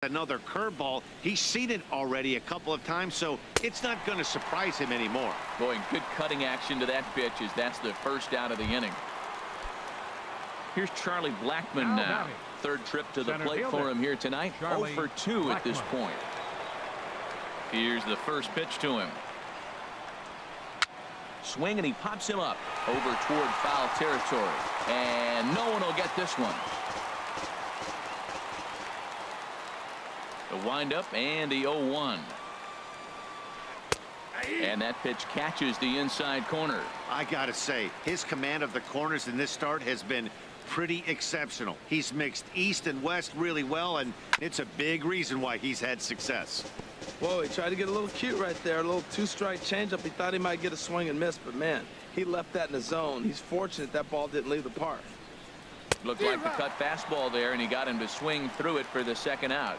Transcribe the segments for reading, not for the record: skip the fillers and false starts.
Another curveball. He's seen it already a couple of times, so it's not going to surprise him anymore. Boy, good cutting action to that pitch as that's the first out of the inning. Here's Charlie Blackmon now. Third trip to the plate for him here tonight. 0 for 2 at this point. Here's the first pitch to him. Swing, and he pops him up over toward foul territory. And no one will get this one. The windup and the 0-1. And that pitch catches the inside corner. I gotta say, his command of the corners in this start has been pretty exceptional. He's mixed east and west really well, and it's a big reason why he's had success. Whoa, he tried to get a little cute right there. A little two-strike changeup. He thought he might get a swing and miss, but man, he left that in the zone. He's fortunate that ball didn't leave the park. Looked like the cut fastball there, and he got him to swing through it for the second out.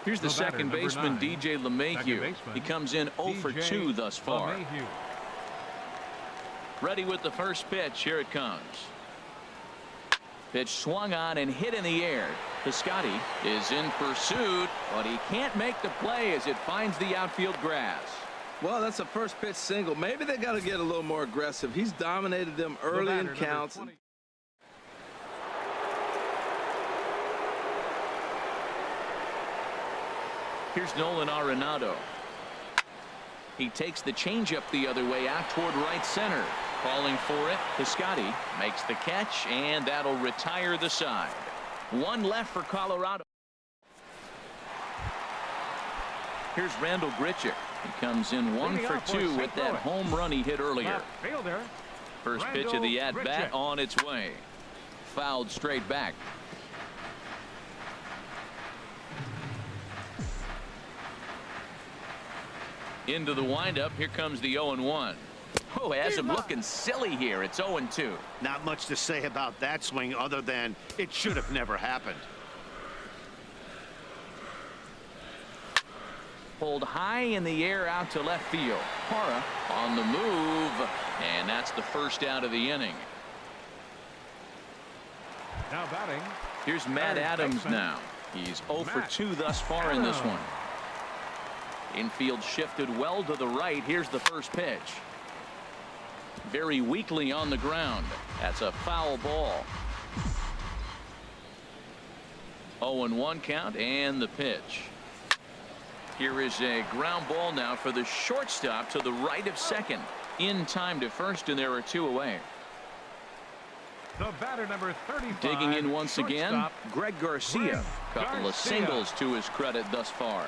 Here's the second baseman, DJ LeMahieu. He comes in 0 for 2 thus far. Ready with the first pitch. Here it comes. Pitch swung on and hit in the air. Piscotty is in pursuit, but he can't make the play as it finds the outfield grass. Well, that's a first pitch single. Maybe they got to get a little more aggressive. He's dominated them early in counts. Here's Nolan Arenado. He takes the changeup the other way out toward right center. Calling for it. Piscotty makes the catch, and that'll retire the side. One left for Colorado. Here's Randall Grichuk. He comes in 1 for 2 with that home run he hit earlier. First pitch of the at-bat on its way. Fouled straight back. Into the windup. Here comes the 0-1. Oh, has him looking silly here. It's 0-2. Not much to say about that swing other than it should have never happened. Pulled high in the air out to left field. Parra on the move, and that's the first out of the inning. Now batting. Here's Matt Adams now. He's 0 for 2 thus far in this one. Infield shifted well to the right. Here's the first pitch. Very weakly on the ground. That's a foul ball. 0-1 count, and the pitch. Here is a ground ball now for the shortstop to the right of second. In time to first, and there are 2 away. The batter, number 35. Digging in once again, Greg Garcia. Couple of singles to his credit thus far.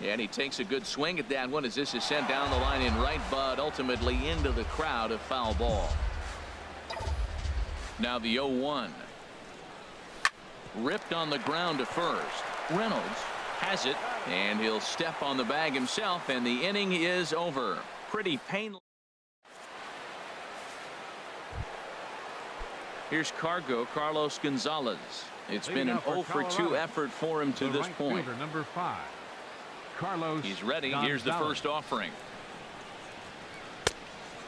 And he takes a good swing at that one as this is sent down the line in right, but ultimately into the crowd, a foul ball. Now the 0-1. Ripped on the ground to first. Reynolds has it, and he'll step on the bag himself, and the inning is over. Pretty painless. Here's Carlos Gonzalez. It's been an 0 for 2 effort for him to this point. Number 5. Carlos. He's ready. Here's the first offering.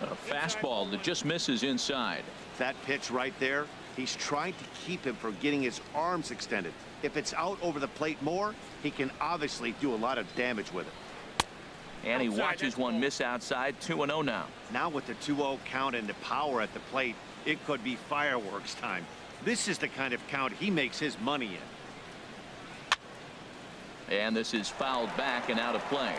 A fastball that just misses inside. That pitch right there, he's trying to keep him from getting his arms extended. If it's out over the plate more, he can obviously do a lot of damage with it. And he watches one miss outside. 2-0 now. Now with the 2-0 count and the power at the plate, it could be fireworks time. This is the kind of count he makes his money in. And this is fouled back and out of play.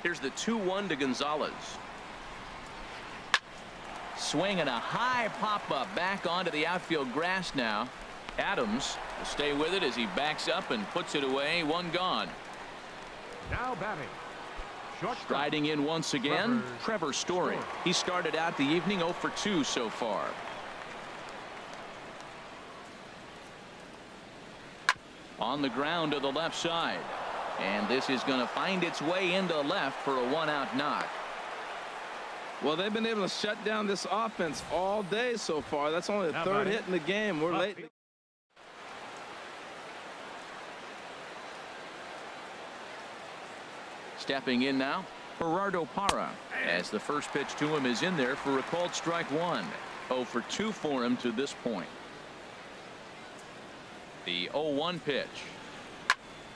Here's the 2-1 to Gonzalez. Swing and a high pop-up back onto the outfield grass now. Adams will stay with it as he backs up and puts it away. One gone. Now batting. Striding in once again, Trevor Story. He started out the evening 0 for 2 so far. On the ground to the left side. And this is going to find its way into left for a 1-out knock. Well, they've been able to shut down this offense all day so far. That's only the third hit in the game. We're late. Stepping in now, Gerardo Parra, as the first pitch to him is in there for a called strike one. 0 for 2 for him to this point. The 0-1 pitch.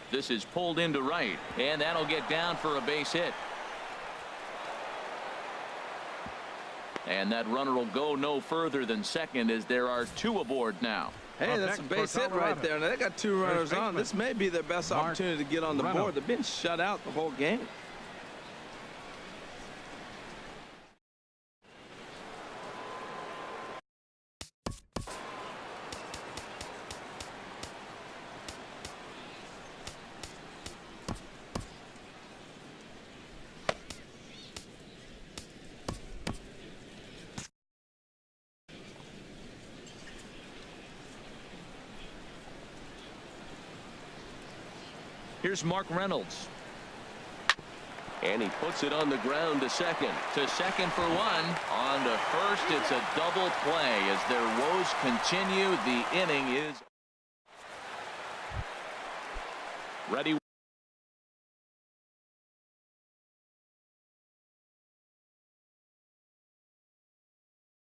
This is pulled into right, and that'll get down for a base hit. And that runner will go no further than second as there are 2 aboard now. Hey, that's a base hit right there. Now they got 2 runners on. This may be their best opportunity to get on the board. They've been shut out the whole game. Here's Mark Reynolds. And he puts it on the ground to second. To second for one. On to first. It's a double play as their woes continue. The inning is ready.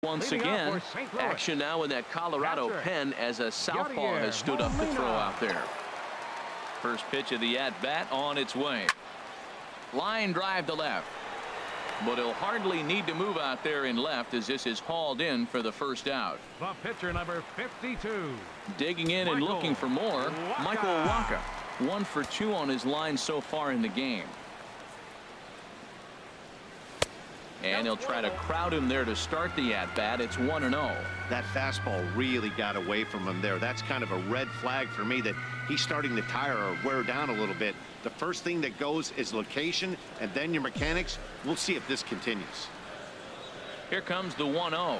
Once again, action now in that Colorado pen as a southpaw has stood up to throw out there. First pitch of the at-bat on its way. Line drive to left. But he'll hardly need to move out there in left as this is hauled in for the first out. The pitcher, number 52. Digging in and looking for more, Michael Wacha. 1 for 2 on his line so far in the game. And he'll try to crowd him there to start the at-bat. It's 1-0. That fastball really got away from him there. That's kind of a red flag for me that he's starting to tire or wear down a little bit. The first thing that goes is location and then your mechanics. We'll see if this continues. Here comes the 1-0.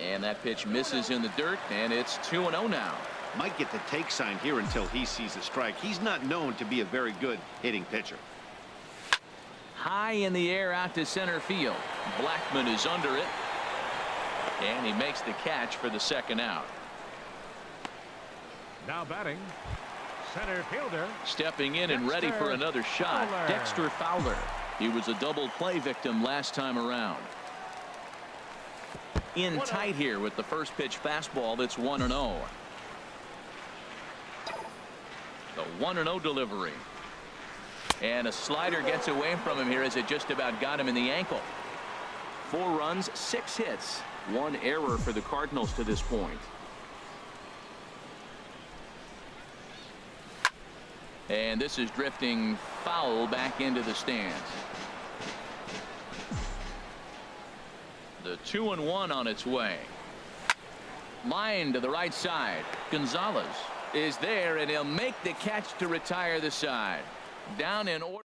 And that pitch misses in the dirt, and it's 2-0 now. Might get the take sign here until he sees a strike. He's not known to be a very good hitting pitcher. High in the air out to center field. Blackmon is under it. And he makes the catch for the second out. Now batting, center fielder. Stepping in and ready for another shot, Dexter Fowler. He was a double play victim last time around. In tight here with the first pitch fastball. That's 1-0. The 1-0 delivery. And a slider gets away from him here as it just about got him in the ankle. 4 runs, 6 hits, 1 error for the Cardinals to this point. And this is drifting foul back into the stands. The 2-1 on its way. Line to the right side. Gonzalez is there, and he'll make the catch to retire the side. Down in order.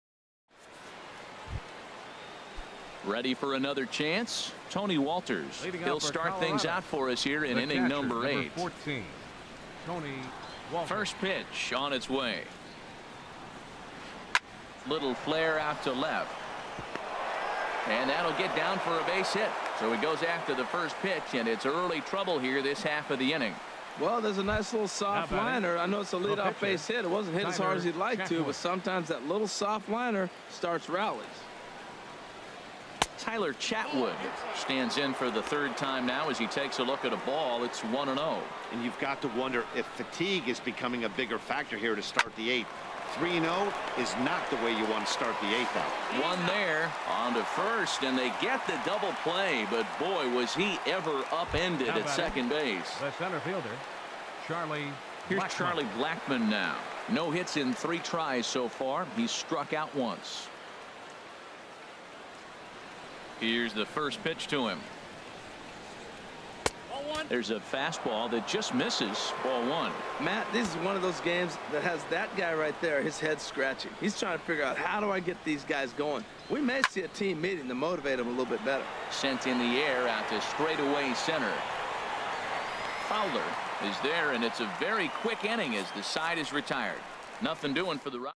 Ready for another chance. Tony Walters. He'll start things out for us here in inning number 8. 14. Tony Walters. First pitch on its way. Little flare out to left. And that'll get down for a base hit. So he goes after the first pitch, and it's early trouble here this half of the inning. Well, there's a nice little soft liner. I know it's a leadoff base hit. It wasn't hit as hard as he'd like to, but sometimes that little soft liner starts rallies. Tyler Chatwood stands in for the 3rd time now as he takes a look at a ball. It's 1-0. And you've got to wonder if fatigue is becoming a bigger factor here to start the 8th. 3-0 is not the way you want to start the 8th out. One there on to first, and they get the double play, but boy, was he ever upended at second base. The center fielder, Charlie. Here's Charlie Blackmon now. No hits in 3 tries so far. He's struck out once. Here's the first pitch to him. There's a fastball that just misses. Ball 1. Matt, this is one of those games that has that guy right there, his head scratching. He's trying to figure out, how do I get these guys going? We may see a team meeting to motivate them a little bit better. Sent in the air out to straightaway center. Fowler is there, and it's a very quick inning as the side is retired. Nothing doing for the right.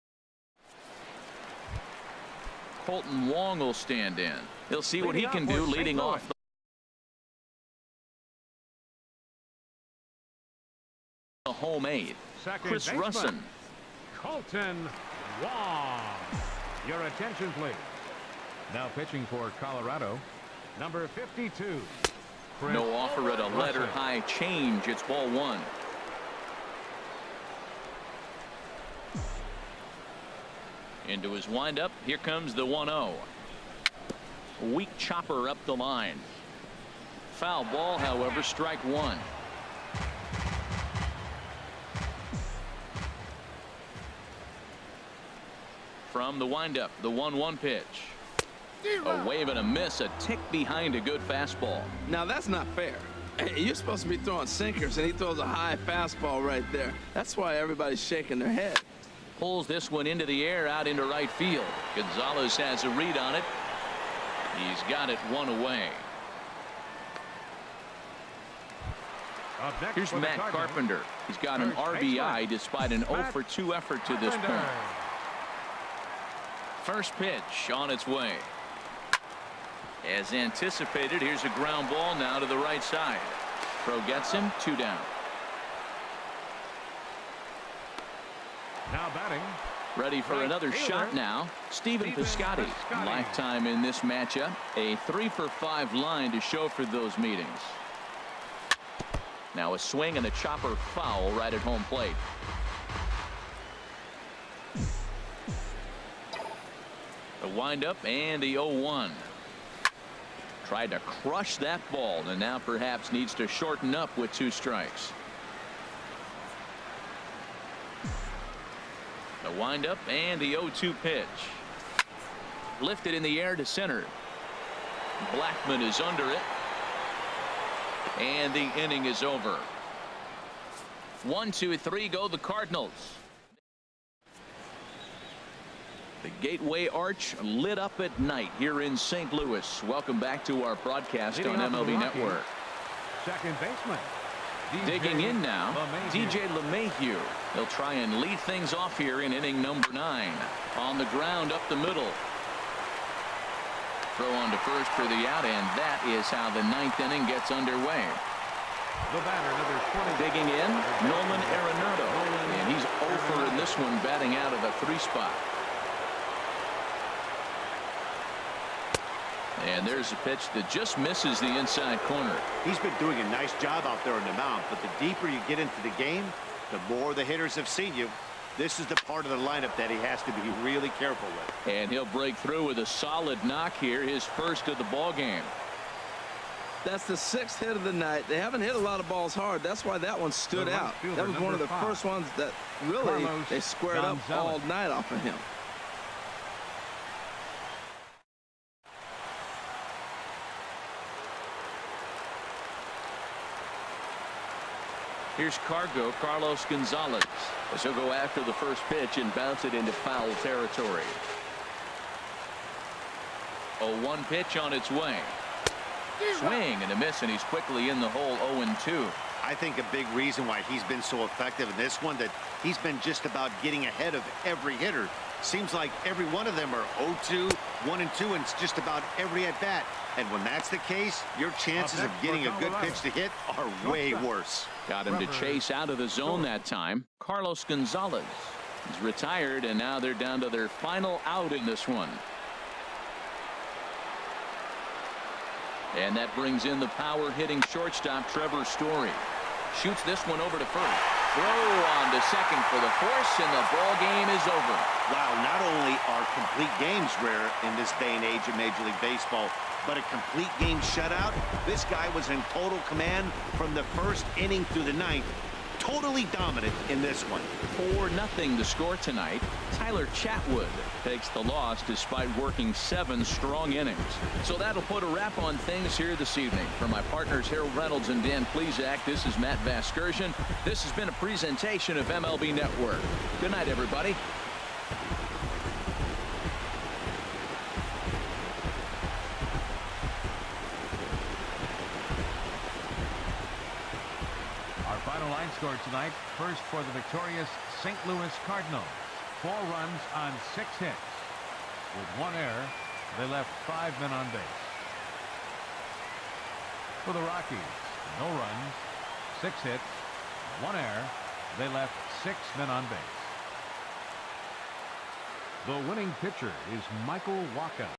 Colton Wong will stand in. He'll see what he can do leading off the home 8. Chris Russin. Colton Wong. Your attention, please. Now pitching for Colorado, number 52. No offer at a letter high change. It's ball one. Into his windup. Here comes the 1-0. Weak chopper up the line. Foul ball, however, strike one. From the windup, the 1-1 pitch. A wave and a miss, a tick behind a good fastball. Now that's not fair. You're supposed to be throwing sinkers, and he throws a high fastball right there. That's why everybody's shaking their head. Pulls this one into the air out into right field. Gonzalez has a read on it. He's got it one away. Here's Matt Carpenter. He's got an RBI despite an 0 for 2 effort to this point. First pitch on its way. As anticipated, here's a ground ball now to the right side. Pro gets him, 2 down. Now batting. Ready for another shot now. Stephen Piscotty. Lifetime in this matchup. A 3 for 5 line to show for those meetings. Now a swing and a chopper foul right at home plate. The windup and the 0-1. Tried to crush that ball and now perhaps needs to shorten up with 2 strikes. The windup and the 0-2 pitch. Lifted in the air to center. Blackmon is under it. And the inning is over. 1, 2, 3 go the Cardinals. The Gateway Arch lit up at night here in St. Louis. Welcome back to our broadcast on MLB Network. Second baseman. Digging in now, DJ LeMahieu. He'll try and lead things off here in inning number 9. On the ground up the middle. Throw on to first for the out, and that is how the 9th inning gets underway. The batter, number 20. Digging in, Nolan Arenado. And he's 0 for in this one, batting out of the 3 spot. And there's a pitch that just misses the inside corner. He's been doing a nice job out there on the mound, but the deeper you get into the game, the more the hitters have seen you. This is the part of the lineup that he has to be really careful with. And he'll break through with a solid knock here, his first of the ball game. That's the 6th hit of the night. They haven't hit a lot of balls hard. That's why that one stood out. That was one of the first ones that really they squared up all night off of him. Here's Carlos Gonzalez, as he'll go after the first pitch and bounce it into foul territory. 0-1 pitch on its way. Swing and a miss, and he's quickly in the hole. 0-2. I think a big reason why he's been so effective in this one, that he's been just about getting ahead of every hitter. Seems like every one of them are 0-2, 1-2, and it's just about every at bat. And when that's the case, your chances of getting a good pitch to hit are way worse. Got him to chase out of the zone that time. Carlos Gonzalez is retired, and now they're down to their final out in this one. And that brings in the power-hitting shortstop Trevor Story. Shoots this one over to first. Throw on to second for the force, and the ball game is over. Wow, not only are complete games rare in this day and age of Major League Baseball, but a complete game shutout. This guy was in total command from the first inning through the 9th. Totally dominant in this one. 4-0 the score tonight. Tyler Chatwood takes the loss despite working 7 strong innings. So that'll put a wrap on things here this evening. For my partners Harold Reynolds and Dan Plesac, this is Matt Vasgersian. This has been a presentation of MLB Network. Good night, everybody. Final line score tonight. First for the victorious St. Louis Cardinals. 4 runs on 6 hits. With 1 error, they left 5 men on base. For the Rockies, no runs, 6 hits, 1 error, they left 6 men on base. The winning pitcher is Michael Wacha.